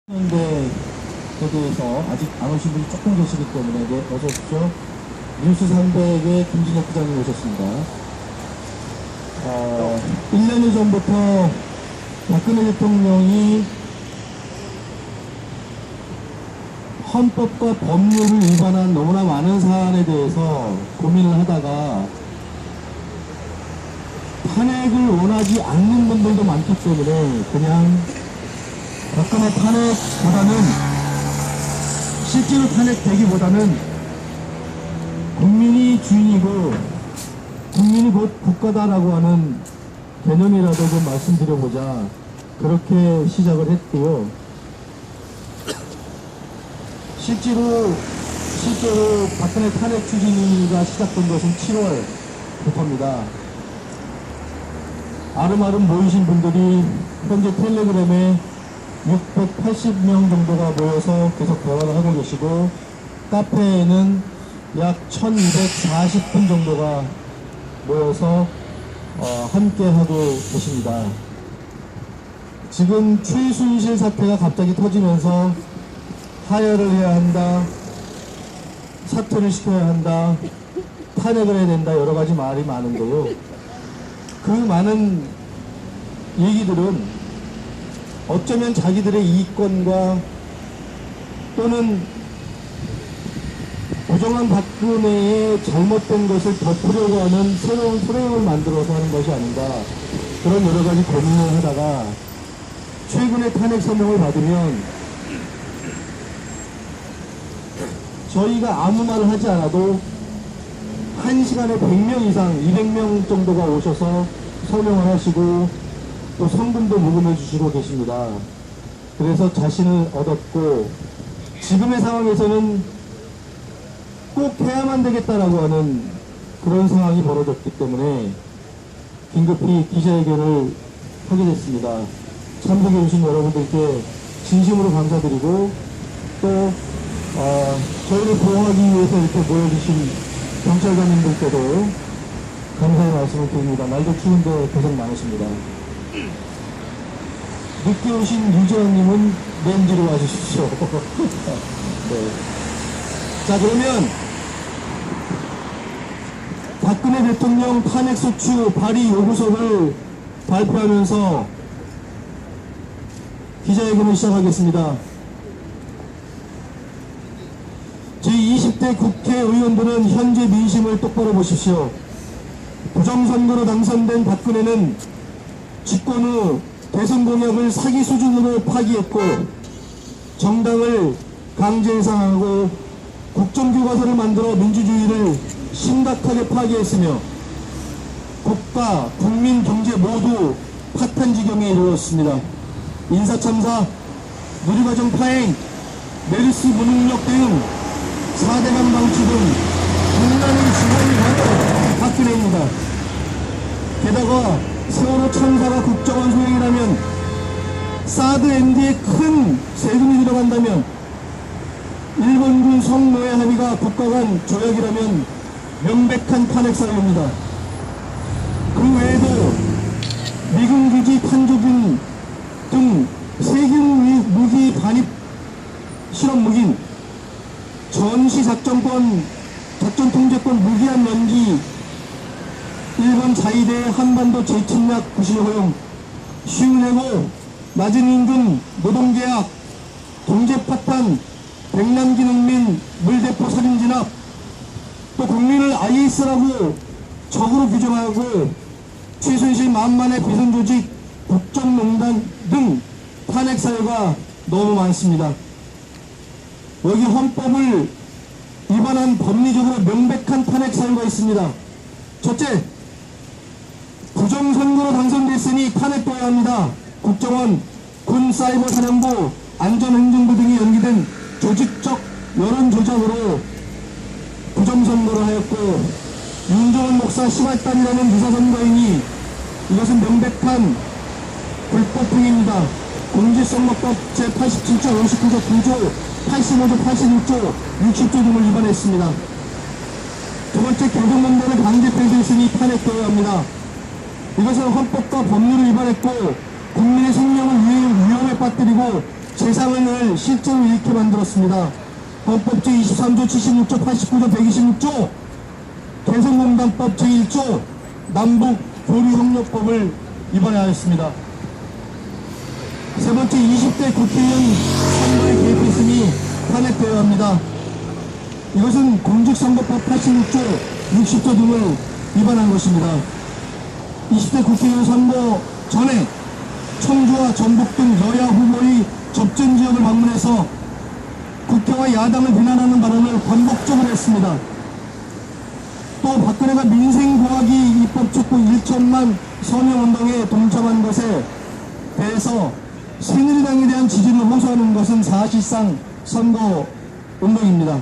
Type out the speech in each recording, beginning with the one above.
현대에 대해서 아직 안 오신 분이 조금 계시기 때문에 어서 오십시오. 뉴스 300의 김진혁 부장님 오셨습니다. 1년여 전부터 박근혜 대통령이 헌법과 법률을 위반한 너무나 많은 사안에 대해서 고민을 하다가 탄핵을 원하지 않는 분들도 많기 때문에 그냥 박근혜 탄핵보다는 실제로 탄핵되기보다는 국민이 주인이고 국민이 곧 국가다라고 하는 개념이라도 좀 말씀드려보자 그렇게 시작을 했고요. 실제로 박근혜 탄핵 추진가 시작된 것은 7월부터입니다. 아름아름 모이신 분들이 현재 텔레그램에 680명 정도가 모여서 계속 대화를 하고 계시고 카페에는 약 1240분 정도가 모여서 함께 하고 계십니다. 지금 최순실 사태가 갑자기 터지면서 하야를 해야 한다, 사퇴를 시켜야 한다, 탄핵을 해야 된다, 여러 가지 말이 많은데요. 그 많은 얘기들은 어쩌면 자기들의 이권과 또는 부정한 박근혜의 잘못된 것을 덮으려고 하는 새로운 프레임을 만들어서 하는 것이 아닌가, 그런 여러 가지 고민을 하다가 최근에 탄핵 서명을 받으면 저희가 아무 말을 하지 않아도 1시간에 100명 이상, 200명 정도가 오셔서 서명을 하시고 또 성금도 모금해 주시고 계십니다. 그래서 자신을 얻었고 지금의 상황에서는 꼭 해야만 되겠다라고 하는 그런 상황이 벌어졌기 때문에 긴급히 기자회견을 하게 됐습니다. 참석해 주신 여러분들께 진심으로 감사드리고 또 저희를 보호하기 위해서 이렇게 모여주신 경찰관님들께도 감사의 말씀을 드립니다. 날도 추운데 고생 많으십니다. 늦게 오신 유재현님은 렌즈로 와주십시오. 네. 자, 그러면 박근혜 대통령 탄핵소추 발의 요구서를 발표하면서 기자회견을 시작하겠습니다. 제20대 국회의원들은 현재 민심을 똑바로 보십시오. 부정선거로 당선된 박근혜는 집권 후 대선 공약을 사기 수준으로 파기했고 정당을 강제 해산하고 국정교과서를 만들어 민주주의를 심각하게 파괴했으며 국가, 국민, 경제 모두 파탄 지경에 이르렀습니다. 인사참사, 누리과정 파행, 메르스 무능력 대응, 4대강 방치 등 국난의 주범이 바로 박근혜입니다. 게다가 세월호 참사가 국정원 소행이라면 사드 MD에 큰 세금이 들어간다면 일본군 성노예 합의가 국가 간 조약이라면 명백한 탄핵 사유입니다. 그 외에도 미군 기지 탄조균 등 세균 무기 반입 실험 무기인 전시 작전 통제권 무기한 연기, 일본 자위대 한반도 재침략 구실 허용, 쉬운해고, 낮은 임금, 노동계약, 경제 파탄, 백남기 농민, 물대포 살인 진압, 또 국민을 IS라고 적으로 규정하고 최순실 만만의 비선조직, 국정농단 등 탄핵 사유가 너무 많습니다. 여기 헌법을 위반한 법리적으로 명백한 탄핵 사유가 있습니다. 첫째, 부정선거로 당선됐으니 탄핵돼야 합니다. 국정원, 군, 사이버 사령부, 안전행정부 등이 연기된 조직적 여론조작으로 부정선거를 하였고 윤정원 목사 시발단이라는 유사선거인이 이것은 명백한 불법행위입니다. 공직선거법 제87조, 59조, 9조, 85조, 86조, 60조 등을 위반했습니다. 두 번째, 교정문제를 강제 폐쇄했으니 탄핵되어야 합니다. 이것은 헌법과 법률을 위반했고 국민의 생명을 위험에 빠뜨리고 세상을 실제로 이렇게 만들었습니다. 헌법 제23조, 76조, 89조, 126조, 개성공단법 제1조, 남북교류협력법을 위반하였습니다. 세 번째, 20대 국회의원 선거에 개입했으니 탄핵되어야 합니다. 이것은 공직선거법 86조, 60조 등을 위반한 것입니다. 20대 국회의원 선거 전에 청주와 전북 등 여야 후보의 접전 지역을 방문해서 국회와 야당을 비난하는 발언을 반복적으로 했습니다. 또 박근혜가 민생공학이 입법 촉구 1천만 서명운동에 동참한 것에 대해서 새누리당에 대한 지지를 호소하는 것은 사실상 선거운동입니다.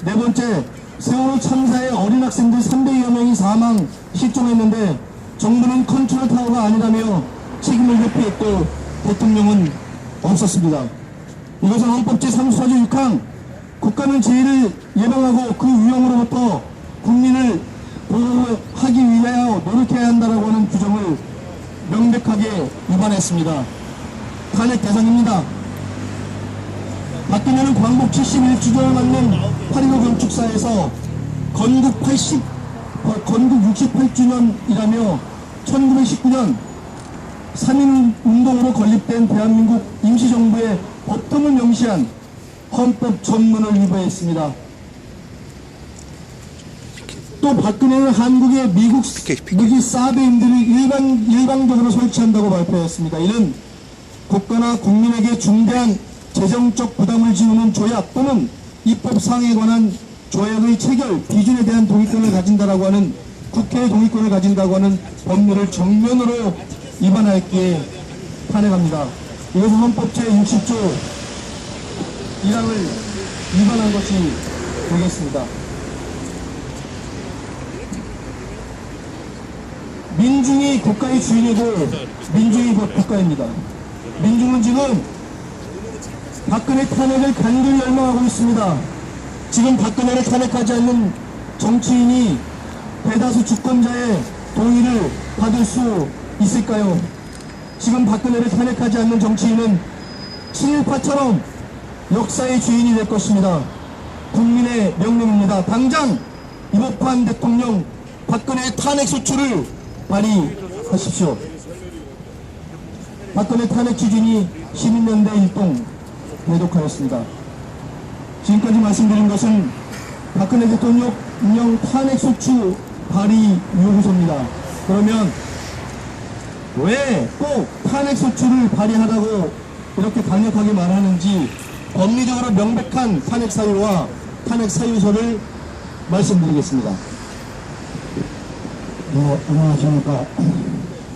네 번째, 세월호 참사에 어린 학생들 300여 명이 사망, 실종했는데 정부는 컨트롤 타워가 아니라며 책임을 회피했고 대통령은 없었습니다. 이것은 헌법 제34조 6항 국가는 재해를 예방하고 그 위험으로부터 국민을 보호하기 위하여 노력해야 한다라고 하는 규정을 명백하게 위반했습니다. 탄핵 대상입니다. 박근혜는 광복 71주년을 맞는 8.15 건축사에서 건국 68주년이라며 1919년 3.1운동으로 건립된 대한민국 임시정부의 법통을 명시한 헌법 전문을 위반했습니다. 또 박근혜는 한국에 미기 사드임들을 일방적으로 설치한다고 발표했습니다. 이는 국가나 국민에게 중대한 재정적 부담을 지우는 조약 또는 입법 사항에 관한 조약의 체결, 비준에 대한 동의권을 가진다라고 하는 국회의 동의권을 가진다고 하는 법률을 정면으로 위반하였기에 탄핵합니다. 이것은 헌법 제60조 1항을 위반한 것이 되겠습니다. 민중이 국가의 주인이고 민중이 국가입니다. 민중은 지금 박근혜 탄핵을 간절히 열망하고 있습니다. 지금 박근혜를 탄핵하지 않는 정치인이 대다수 주권자의 동의를 받을 수 있을까요? 지금 박근혜를 탄핵하지 않는 정치인은 7.18처럼 역사의 주인이 될 것입니다. 국민의 명령입니다. 당장 이법한 대통령 박근혜 탄핵 소추를 발의하십시오. 박근혜 탄핵 추진이 시민연대 일동 대독하였습니다. 지금까지 말씀드린 것은 박근혜 대통령 탄핵 소추 발의 요구서입니다. 그러면 왜 꼭 탄핵 소추를 발의하라고 이렇게 강력하게 말하는지 법리적으로 명백한 탄핵 사유와 탄핵 사유서를 말씀드리겠습니다. 네, 안녕하십니까.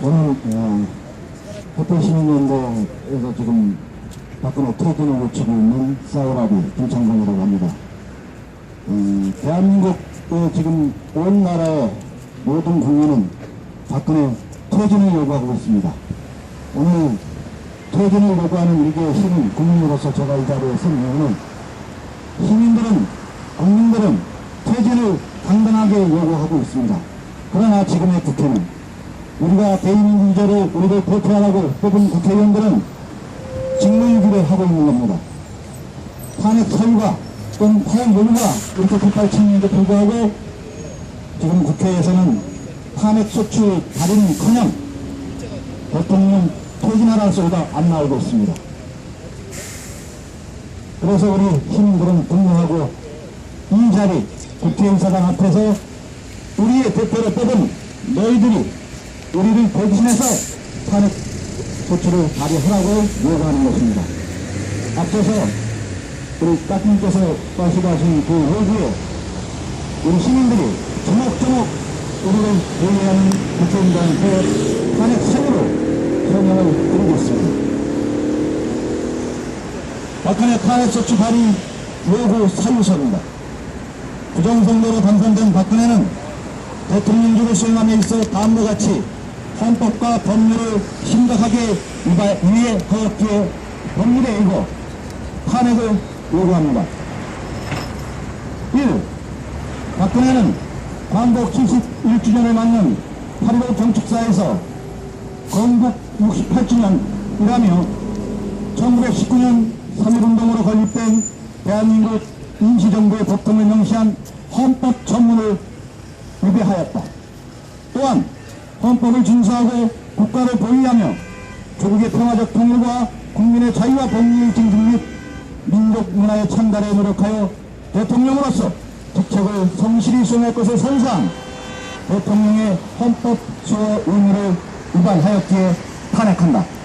오늘 호텔시민연대에서 지금 박근혜 퇴진을 외치고 있는 사우라비 김창동이라고 합니다. 대한민국 지금 온 나라의 모든 국민은 박근혜 퇴진을 요구하고 있습니다. 오늘 퇴진을 요구하는 일개 시민, 국민으로서 제가 이 자리에 선 이유는 국민들은 퇴진을 당당하게 요구하고 있습니다. 그러나 지금의 국회는 우리가 대의민주제로 우리를 대표하라고 뽑은 국회의원들은 직무유기를 하고 있는 겁니다. 탄핵 사유가 또는 탄핵 요구가 이렇게 뒷받침에도 불구하고 지금 국회에서는 탄핵 소추 발의는커녕 대통령 퇴진하라는 소리가 안 나오고 있습니다. 그래서 우리 시민들은 분노하고 이 자리 국회의사당 앞에서 우리의 대표로 뽑은 너희들이 우리를 대신해서 탄핵 소추를 발의하라고 요구하는 것입니다. 앞서서 우리 따님께서 말씀하신 그 요구에 우리 시민들이 조목조목 우리를 회의하는 국회의원들한테 탄핵 사유로 설명을 드리겠습니다. 박근혜 탄핵 소추 발의 요구 사유서입니다. 부정선거로 당선된 박근혜는 대통령직을 수행함에 있어 다음과 같이 헌법과 법률을 심각하게 위배하였기에 법률에 의거 탄핵을 요구합니다. 1. 박근혜는 광복 71주년을 맞는 8.15 경축사에서 건국 68주년이라며 1919년 3.1운동으로 건립된 대한민국 임시정부의 법통을 명시한 헌법 전문을 위배하였다. 또한 헌법을 준수하고 국가를 보위하며 조국의 평화적 통일과 국민의 자유와 법률 증진 및 민족 문화의 창달에 노력하여 대통령으로서 직책을 성실히 수행할 것을 선사한 대통령의 헌법 수호 의무를 위반하였기에 탄핵한다.